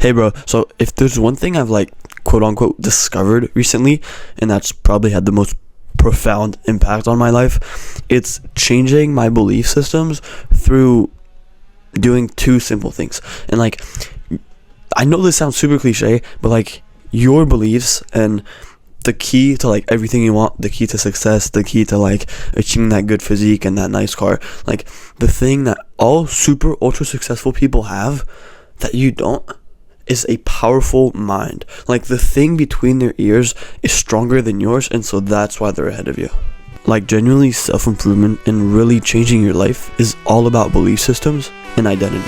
Hey bro, so if there's one thing I've like quote unquote discovered recently, and that's probably had the most profound impact on my life, it's changing my belief systems through doing two simple things. And like, I know this sounds super cliche, but like your beliefs and the key to like everything you want, the key to success, the key to like achieving that good physique and that nice car, like the thing that all super ultra successful people have that you don't, is a powerful mind. Like the thing between their ears is stronger than yours, and so that's why they're ahead of you. Like genuinely self-improvement and really changing your life is all about belief systems and identity.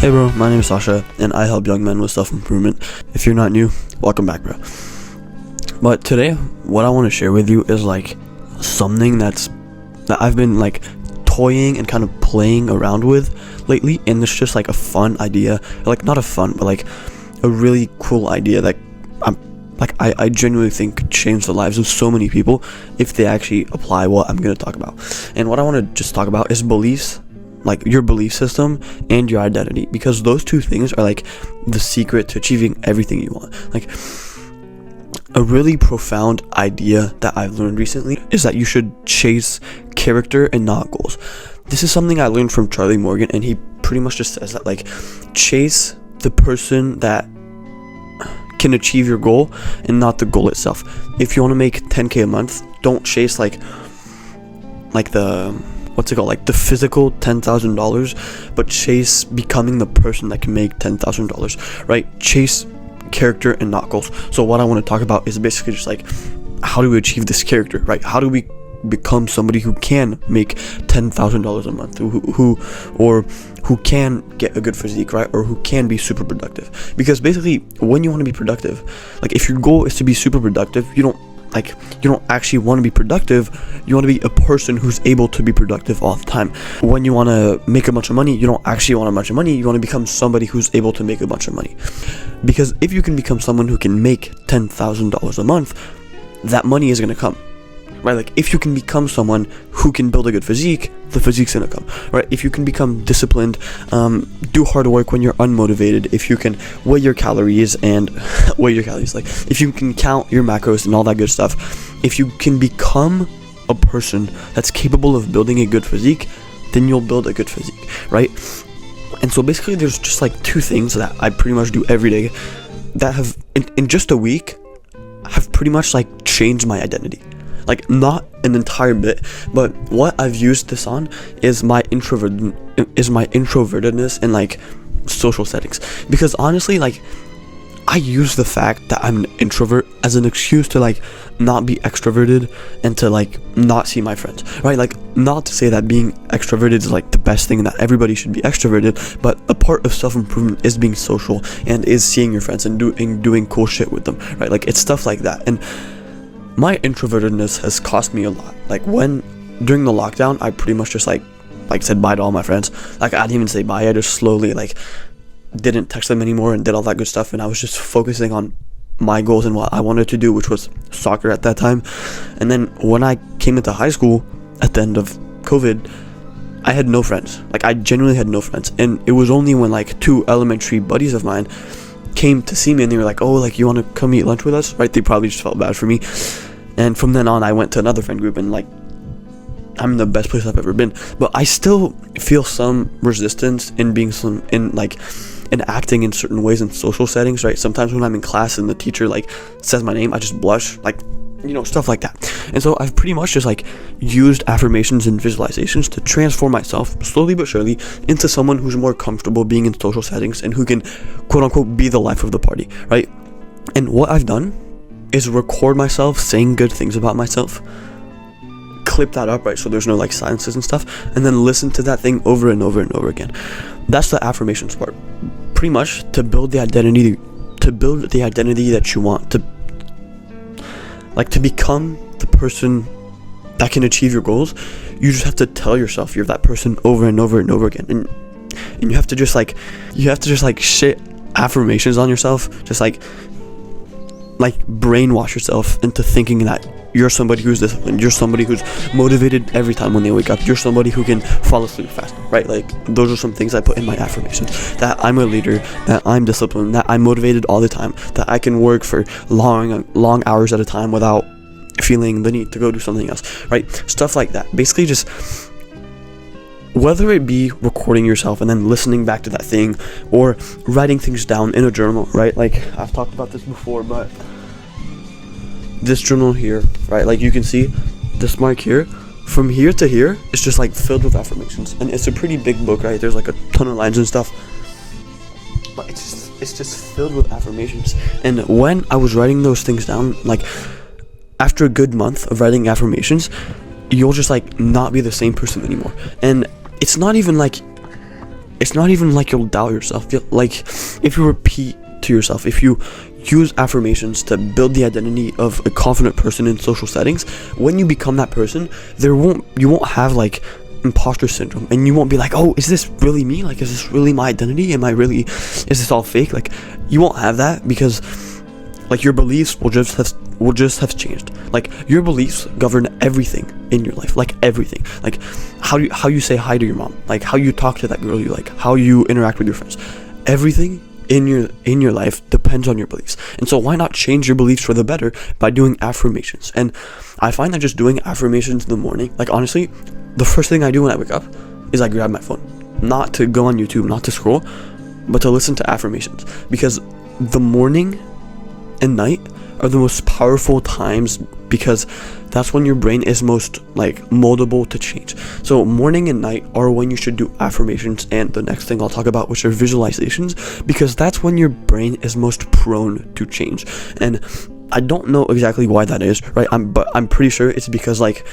Hey bro, my name is Sasha, and I help young men with self-improvement. If you're not new, welcome back bro. But today, what I want to share with you is like something that I've been like toying and kind of playing around with lately, and it's just like a fun idea, like not a fun, but like a really cool idea that I genuinely think could change the lives of so many people if they actually apply what I'm going to talk about. And what I want to just talk about is beliefs, like your belief system and your identity, because those two things are like the secret to achieving everything you want. Like a really profound idea that I've learned recently is that you should chase character and not goals. This is something I learned from Charlie Morgan, and he pretty much just says that like chase the person that can achieve your goal and not the goal itself. If you want to make 10k a month, don't chase like the like the physical $10,000, but chase becoming the person that can make $10,000, right? Chase character and not goals. So what I want to talk about is basically just like, how do we achieve this character, right? How do we become somebody who can make $10,000 a month, who can get a good physique, right? Or who can be super productive? Because basically, when you want to be productive, like if your goal is to be super productive, you don't actually want to be productive. You want to be a person who's able to be productive all the time. When you want to make a bunch of money, you don't actually want a bunch of money. You want to become somebody who's able to make a bunch of money. Because if you can become someone who can make $10,000 a month, that money is going to come, right? Like if you can become someone who can build a good physique, the physique's gonna come, right? If you can become disciplined, do hard work when you're unmotivated, if you can weigh your calories and like if you can count your macros and all that good stuff, if you can become a person that's capable of building a good physique, then you'll build a good physique, right? And so basically there's just like two things that I pretty much do every day that have in just a week have pretty much like changed my identity. Like not an entire bit, but what I've used this on is my introvertedness in like social settings. Because honestly, like I use the fact that I'm an introvert as an excuse to like not be extroverted and to like not see my friends, right? Like not to say that being extroverted is like the best thing, that everybody should be extroverted, but a part of self-improvement is being social and is seeing your friends and doing cool shit with them, right? Like it's stuff like that. And my introvertedness has cost me a lot. Like during the lockdown, I pretty much just like said bye to all my friends. Like I didn't even say bye, I just slowly like didn't text them anymore and did all that good stuff, and I was just focusing on my goals and what I wanted to do, which was soccer at that time. And then when I came into high school at the end of COVID, I had no friends. Like I genuinely had no friends, and it was only when like two elementary buddies of mine came to see me and they were like, oh, like you want to come eat lunch with us, right? They probably just felt bad for me. And from then on I went to another friend group, and like I'm in the best place I've ever been. But I still feel some resistance in acting in certain ways in social settings, right? Sometimes when I'm in class and the teacher like says my name, I just blush, like, you know, stuff like that. And so I've pretty much just like used affirmations and visualizations to transform myself slowly but surely into someone who's more comfortable being in social settings and who can quote unquote be the life of the party, right? And what I've done is record myself saying good things about myself, clip that up, right? So there's no like silences and stuff, and then listen to that thing over and over and over again. That's the affirmations part. Pretty much to build the identity that you want, to become the person that can achieve your goals. You just have to tell yourself you're that person over and over and over again, and you have to just like shit affirmations on yourself, just like like brainwash yourself into thinking that you're somebody who's disciplined, you're somebody who's motivated every time when they wake up, you're somebody who can fall asleep fast, right? Like, those are some things I put in my affirmations, that I'm a leader, that I'm disciplined, that I'm motivated all the time, that I can work for long hours at a time without feeling the need to go do something else, right? Stuff like that. Basically, just whether it be recording yourself and then listening back to that thing, or writing things down in a journal, right? Like, I've talked about this before, but this journal here, right, like you can see this mark here, from here to here, it's just like filled with affirmations, and it's a pretty big book, right? There's like a ton of lines and stuff, but it's just filled with affirmations. And when I was writing those things down, like after a good month of writing affirmations, you'll just like not be the same person anymore. And it's not even like you'll doubt yourself. Like, if you repeat to yourself, if you use affirmations to build the identity of a confident person in social settings, when you become that person, you won't have like imposter syndrome, and you won't be like, oh, is this really me? Like, is this really my identity? Is this all fake? Like, you won't have that, because like your beliefs will just have changed. Like, your beliefs govern everything in your life, like everything. Like how you say hi to your mom, like how you talk to that girl you like, how you interact with your friends. Everything in your life depends on your beliefs. And so why not change your beliefs for the better by doing affirmations? And I find that just doing affirmations in the morning, like honestly, the first thing I do when I wake up is I grab my phone, not to go on YouTube, not to scroll, but to listen to affirmations, because the morning and night are the most powerful times, because that's when your brain is most like moldable to change. So morning and night are when you should do affirmations, and the next thing I'll talk about, which are visualizations, because that's when your brain is most prone to change. And I don't know exactly why that is, right? But I'm pretty sure it's because like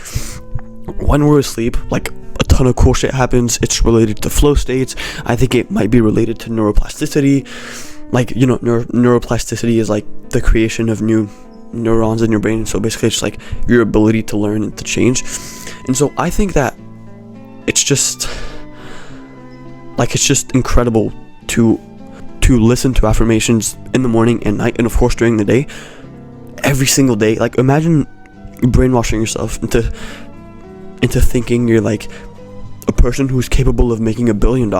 when we're asleep, like a ton of cool shit happens. It's related to flow states. I think it might be related to neuroplasticity. Like, you know, neuroplasticity is like the creation of new neurons in your brain. So basically it's like your ability to learn and to change. And so I think that it's just incredible to listen to affirmations in the morning and night, and of course during the day, every single day. Like, imagine brainwashing yourself into thinking you're like a person who's capable of making $1 billion,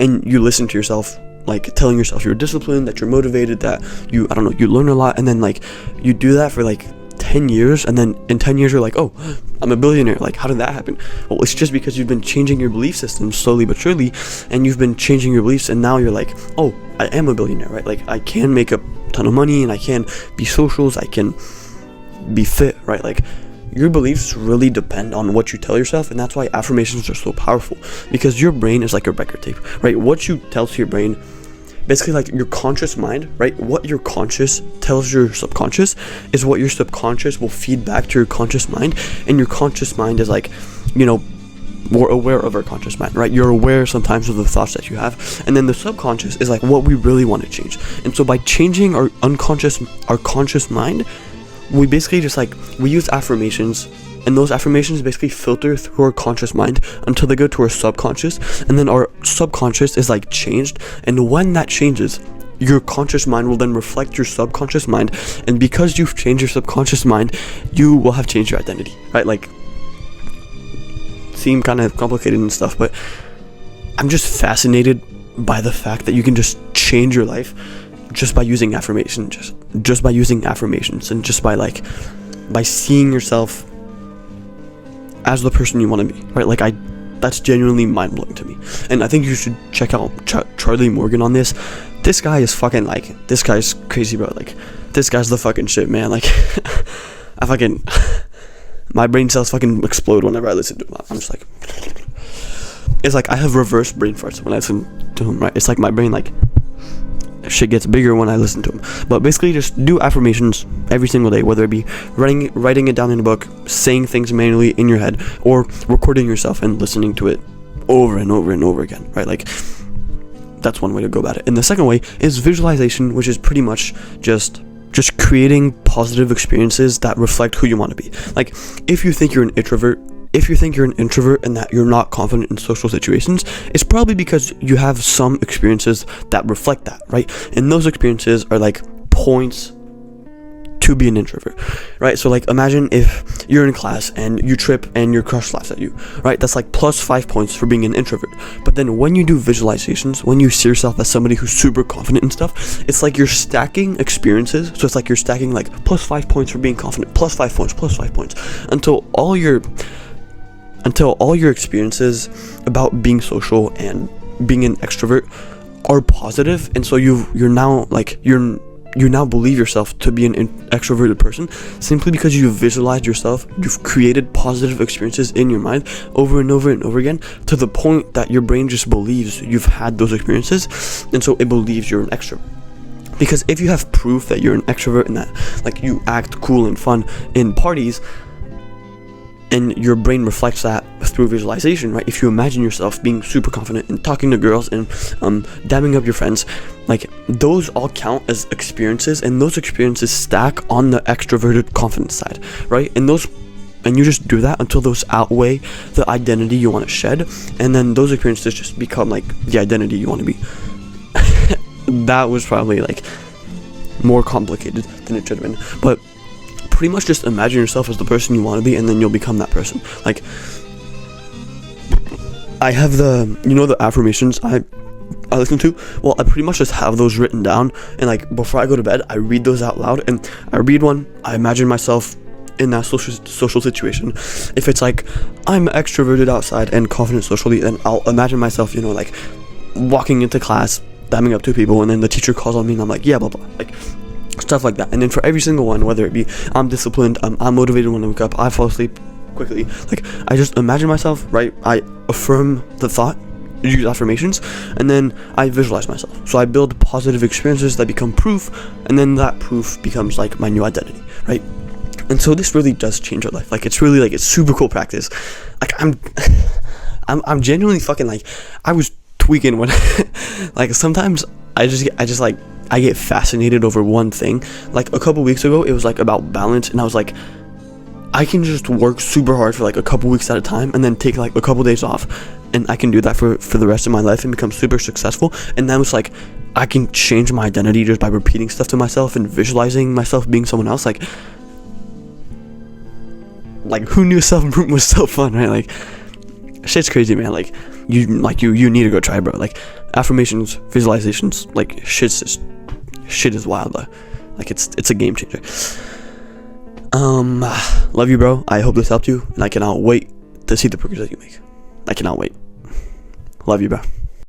and you listen to yourself, like telling yourself you're disciplined, that you're motivated, that you learn a lot, and then like you do that for like 10 years, and then in 10 years you're like, oh, I'm a billionaire. Like, how did that happen? Well, it's just because you've been changing your belief system slowly but surely, and you've been changing your beliefs, and now you're like, oh, I am a billionaire, right? Like, I can make a ton of money, and I can be socials, I can be fit, right? Like, your beliefs really depend on what you tell yourself, and that's why affirmations are so powerful, because your brain is like a record tape, right? What you tell to your brain, basically like your conscious mind, right? What your conscious tells your subconscious is what your subconscious will feed back to your conscious mind, and your conscious mind is like, you know, we're aware of our conscious mind, right? You're aware sometimes of the thoughts that you have, and then the subconscious is like what we really want to change. And so by changing our conscious mind, we basically just like, we use affirmations, and those affirmations basically filter through our conscious mind until they go to our subconscious, and then our subconscious is like changed. And when that changes, your conscious mind will then reflect your subconscious mind, and because you've changed your subconscious mind, you will have changed your identity, right? Like, seem kind of complicated and stuff, but I'm just fascinated by the fact that you can just change your life just by using affirmations, just by using affirmations, and just by seeing yourself as the person you want to be, right? Like, that's genuinely mind-blowing to me, and I think you should check out Charlie Morgan on this. This guy is fucking like, this guy's crazy, bro. Like, this guy's the fucking shit, man. Like, my brain cells fucking explode whenever I listen to him. I'm just like, it's like I have reverse brain farts when I listen to him, right? It's like my brain, like, shit gets bigger when I listen to him. But basically, just do affirmations every single day, whether it be writing it down in a book, saying things manually in your head, or recording yourself and listening to it over and over and over again, right? Like, that's one way to go about it. And the second way is visualization, which is pretty much just creating positive experiences that reflect who you want to be. Like, if you think you're an introvert and that you're not confident in social situations, it's probably because you have some experiences that reflect that, right? And those experiences are like points to be an introvert, right? So like imagine if you're in class and you trip and your crush laughs at you, right? That's like plus 5 points for being an introvert. But then when you do visualizations, when you see yourself as somebody who's super confident and stuff, it's like you're stacking experiences. So it's like you're stacking like plus 5 points for being confident, plus 5 points, plus 5 points, until all your experiences about being social and being an extrovert are positive. And so you now believe yourself to be an extroverted person simply because you've visualized yourself, you've created positive experiences in your mind over and over and over again, to the point that your brain just believes you've had those experiences, and so it believes you're an extrovert. Because if you have proof that you're an extrovert and that like you act cool and fun in parties, and your brain reflects that through visualization, right? If you imagine yourself being super confident and talking to girls and dabbing up your friends, like those all count as experiences, and those experiences stack on the extroverted confidence side, right? And you just do that until those outweigh the identity you want to shed, and then those experiences just become like the identity you want to be. That was probably like more complicated than it should have been, but pretty much just imagine yourself as the person you want to be, and then you'll become that person. Like, I have the affirmations I listen to. Well, I pretty much just have those written down, and like before I go to bed, I read those out loud. And I read one, I imagine myself in that social situation. If it's like I'm extroverted outside and confident socially, then I'll imagine myself, like walking into class, damming up 2 people, and then the teacher calls on me, and I'm like, yeah, blah blah, like stuff like that. And then for every single one, whether it be I'm disciplined, I'm motivated when I wake up, I fall asleep quickly, like I just imagine myself, right? I affirm the thought, use affirmations, and then I visualize myself. So I build positive experiences that become proof, and then that proof becomes like my new identity, right? And so this really does change your life. Like it's really like, it's super cool practice. Like I'm genuinely fucking like, I was tweaking when like sometimes I get fascinated over one thing. Like a couple weeks ago, it was like about balance, and I was like, I can just work super hard for like a couple weeks at a time, and then take like a couple days off, and I can do that for the rest of my life and become super successful. And then it's like, I can change my identity just by repeating stuff to myself and visualizing myself being someone else. Like who knew self-improvement was so fun, right? Like shit's crazy, man. Like you need to go try, bro. Like affirmations, visualizations, like shit is wild, bro. Like it's a game changer. Love you, bro. I hope this helped you, and I cannot wait to see the progress that you make. I cannot wait. Love you, bro.